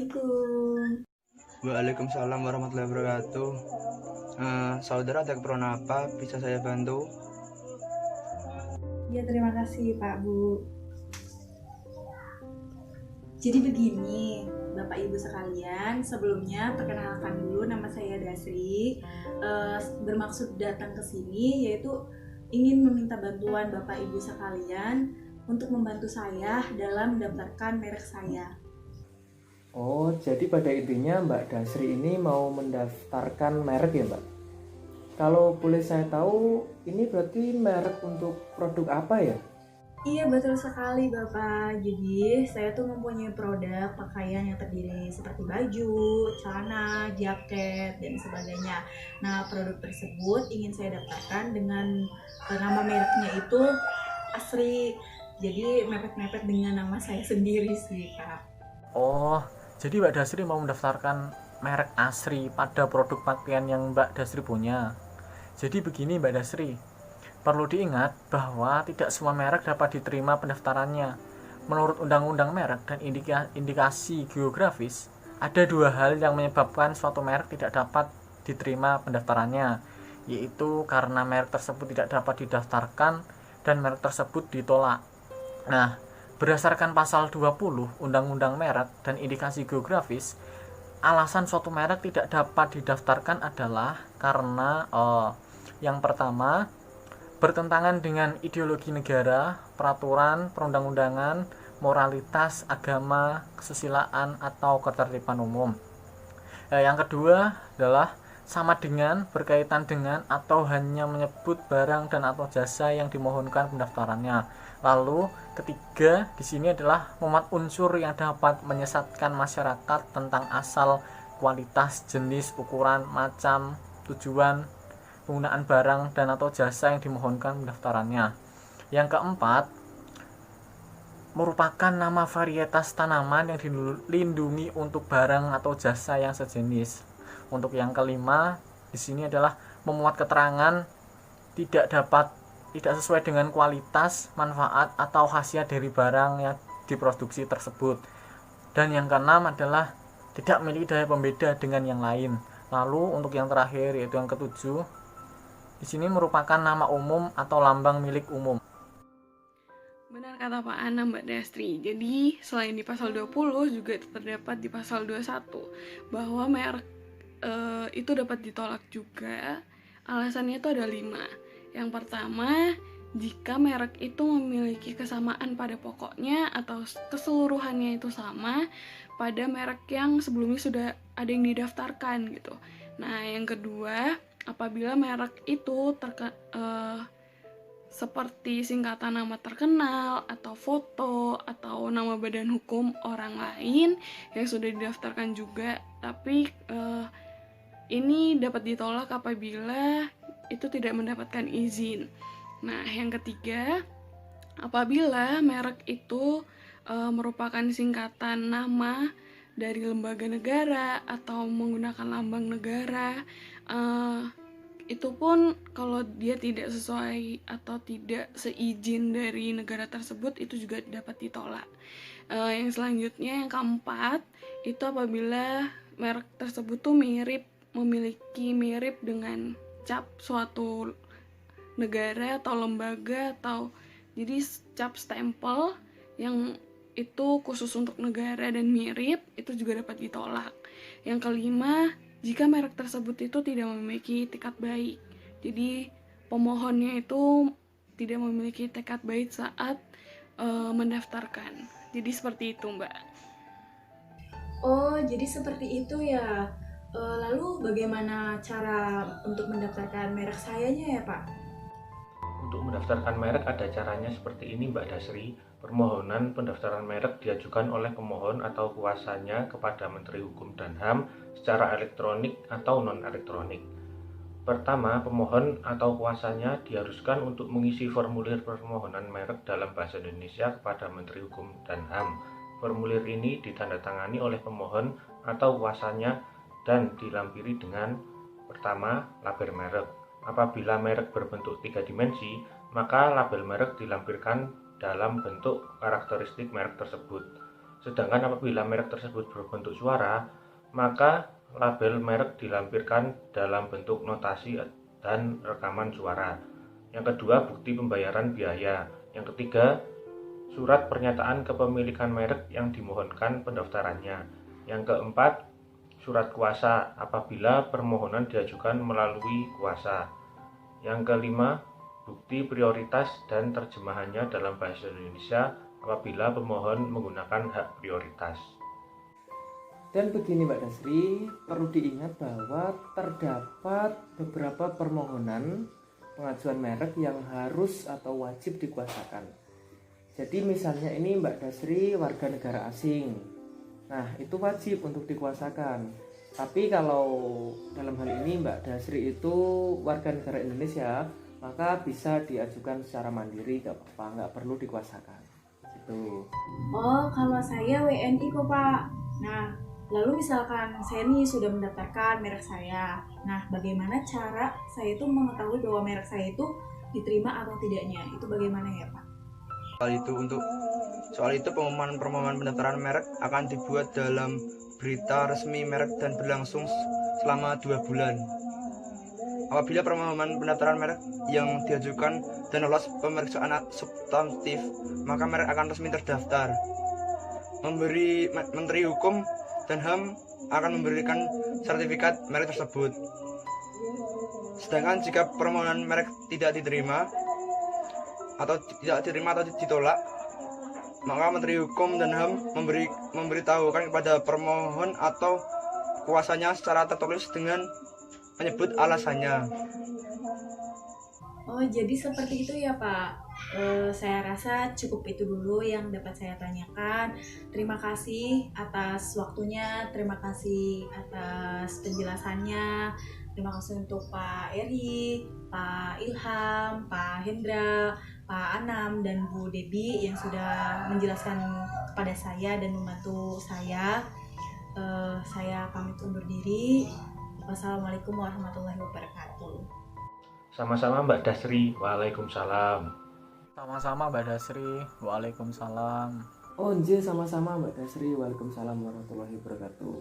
Assalamualaikum. Waalaikumsalam warahmatullahi wabarakatuh. Saudara ada keperluan apa? Bisa saya bantu? Ya, terima kasih Pak Bu. Jadi begini, Bapak Ibu sekalian, sebelumnya perkenalkan dulu nama saya Dasri. Bermaksud datang ke sini yaitu ingin meminta bantuan Bapak Ibu sekalian untuk membantu saya dalam mendaftarkan merek saya. Oh, jadi pada intinya Mbak Dasri ini mau mendaftarkan merek ya Mbak? Kalau boleh saya tahu, ini berarti merek untuk produk apa ya? Iya, betul sekali Bapak. Jadi saya tuh mempunyai produk pakaian yang terdiri seperti baju, celana, jaket, dan sebagainya. Nah, produk tersebut ingin saya daftarkan dengan nama mereknya itu Asri. Jadi mepet-mepet dengan nama saya sendiri sih Kak. Oh, jadi Mbak Dasri mau mendaftarkan merek Asri pada produk pakaian yang Mbak Dasri punya. Jadi begini Mbak Dasri, perlu diingat bahwa tidak semua merek dapat diterima pendaftarannya. Menurut Undang-Undang Merek dan Indikasi Geografis, ada dua hal yang menyebabkan suatu merek tidak dapat diterima pendaftarannya, yaitu karena merek tersebut tidak dapat didaftarkan dan merek tersebut ditolak. Nah, berdasarkan pasal 20 Undang-Undang Merek dan Indikasi Geografis, alasan suatu merek tidak dapat didaftarkan adalah karena yang pertama, bertentangan dengan ideologi negara, peraturan, perundang-undangan, moralitas, agama, kesusilaan, atau ketertiban umum. Yang kedua adalah sama dengan, berkaitan dengan, atau hanya menyebut barang dan atau jasa yang dimohonkan pendaftarannya. Lalu ketiga di sini adalah memuat unsur yang dapat menyesatkan masyarakat tentang asal, kualitas, jenis, ukuran, macam, tujuan, penggunaan barang dan atau jasa yang dimohonkan pendaftarannya. Yang keempat, merupakan nama varietas tanaman yang dilindungi untuk barang atau jasa yang sejenis. Untuk yang kelima, di sini adalah memuat keterangan tidak sesuai dengan kualitas, manfaat atau khasiat dari barang yang diproduksi tersebut. Dan yang keenam adalah tidak memiliki daya pembeda dengan yang lain. Lalu untuk yang terakhir yaitu yang ketujuh, di sini merupakan nama umum atau lambang milik umum. Benar kata Pak Ana, Mbak Dastri. Jadi, selain di pasal 20 juga terdapat di pasal 21 bahwa merek itu dapat ditolak juga. Alasannya itu ada 5. Yang pertama, jika merek itu memiliki kesamaan pada pokoknya atau keseluruhannya itu sama pada merek yang sebelumnya sudah ada yang didaftarkan gitu. Nah, yang kedua, apabila merek itu seperti singkatan nama terkenal atau foto atau nama badan hukum orang lain yang sudah didaftarkan juga, tapi ini dapat ditolak apabila itu tidak mendapatkan izin. Nah, yang ketiga, apabila merek itu merupakan singkatan nama dari lembaga negara atau menggunakan lambang negara, itu pun kalau dia tidak sesuai atau tidak seizin dari negara tersebut, itu juga dapat ditolak. Yang selanjutnya, yang keempat, itu apabila merek tersebut tuh memiliki mirip dengan cap suatu negara atau lembaga, atau jadi cap stempel yang itu khusus untuk negara dan mirip, itu juga dapat ditolak. Yang kelima, jika merek tersebut itu tidak memiliki tekad baik. Jadi pemohonnya itu tidak memiliki tekad baik saat mendaftarkan. Jadi seperti itu, Mbak. Oh, jadi seperti itu ya. Lalu bagaimana cara untuk mendaftarkan merek sayanya ya Pak? Untuk mendaftarkan merek ada caranya seperti ini Mbak Dasri. Permohonan pendaftaran merek diajukan oleh pemohon atau kuasanya kepada Menteri Hukum dan HAM secara elektronik atau non-elektronik. Pertama, pemohon atau kuasanya diharuskan untuk mengisi formulir permohonan merek dalam bahasa Indonesia kepada Menteri Hukum dan HAM. Formulir ini ditandatangani oleh pemohon atau kuasanya dan dilampiri dengan pertama, label merek. Apabila merek berbentuk 3 dimensi, maka label merek dilampirkan dalam bentuk karakteristik merek tersebut. Sedangkan apabila merek tersebut berbentuk suara, maka label merek dilampirkan dalam bentuk notasi dan rekaman suara. Yang kedua, bukti pembayaran biaya. Yang ketiga, surat pernyataan kepemilikan merek yang dimohonkan pendaftarannya. Yang keempat, surat kuasa apabila permohonan diajukan melalui kuasa. Yang kelima, bukti prioritas dan terjemahannya dalam bahasa Indonesia apabila pemohon menggunakan hak prioritas. Dan begini Mbak Dasri, perlu diingat bahwa terdapat beberapa permohonan pengajuan merek yang harus atau wajib dikuasakan. Jadi misalnya ini Mbak Dasri warga negara asing, nah itu wajib untuk dikuasakan. Tapi kalau dalam hal ini Mbak Dasri itu warga negara Indonesia, maka bisa diajukan secara mandiri, gak apa-apa, nggak perlu dikuasakan gitu. Oh, kalau saya WNI kok Pak. Nah, lalu misalkan saya nih sudah mendaftarkan merek saya. Nah, bagaimana cara saya itu mengetahui bahwa merek saya itu diterima atau tidaknya? Itu bagaimana ya Pak? Soal itu pengumuman permohonan pendaftaran merek akan dibuat dalam berita resmi merek dan berlangsung selama 2 bulan. Apabila permohonan pendaftaran merek yang diajukan dan lolos pemeriksaan substantif, maka merek akan resmi terdaftar. Menteri Hukum dan HAM akan memberikan sertifikat merek tersebut. Sedangkan jika permohonan merek tidak diterima atau ditolak, maka Menteri Hukum dan HAM memberitahukan kepada permohon atau kuasanya secara tertulis dengan menyebut alasannya. Oh, jadi seperti itu ya Pak. Saya rasa cukup itu dulu yang dapat saya tanyakan. Terima kasih atas waktunya, terima kasih atas penjelasannya. Terima kasih untuk Pak Eri, Pak Ilham, Pak Hendra, Pak Anam, dan Bu Debi yang sudah menjelaskan kepada saya dan membantu saya. Saya pamit undur diri. Wassalamualaikum warahmatullahi wabarakatuh. Sama-sama Mbak Dasri, waalaikumsalam. Sama-sama Mbak Dasri, waalaikumsalam. Oh, nje sama-sama Mbak Dasri, waalaikumsalam warahmatullahi wabarakatuh.